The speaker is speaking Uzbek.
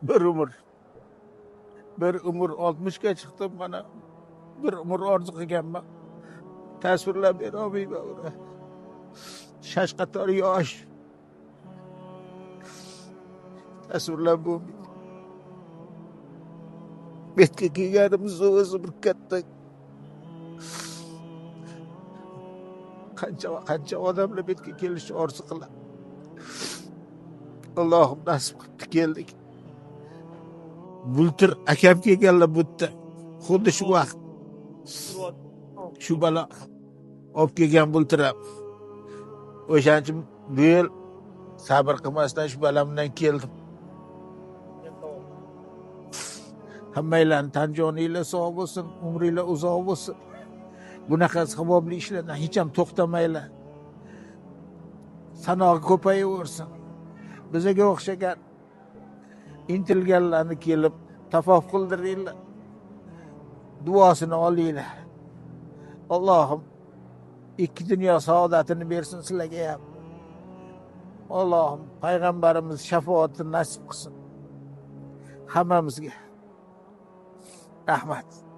bir umr 60ga chiqdim, mana bir umr orzu qilganman. Tasvirlab bera olmayman uni. Shashqator yosh. Tasvirlab bo'lmaydi. Betga kelganimiz o'zi bir katta. Qancha odamlar betga kelishni orzu qiladi. Allohim nasib qilibdi, keldik. Bultur akam kelganlar bu yerda. Xuddi shu vaqt. Shu balo olib kelgan Bultur ham. O'shancha bu yil sabr qilmasdan shu balamdan keldim. Hammanglarning tan joninglar sog' bo'lsin, umringlar uzoq bo'lsin. Bunaqa savobli ishlardan hech ham to'xtamanglar. Sanoqi ko'payaversin. Bizga o'xshagan intilganlarni kelib tafof qildiringlar. Duosini olinglar. Allohim ikki dunyo saodatini bersin sizlarga ham. Allohim payg'ambarimiz shafoatini nasib qilsin hammamizga. Rahmat.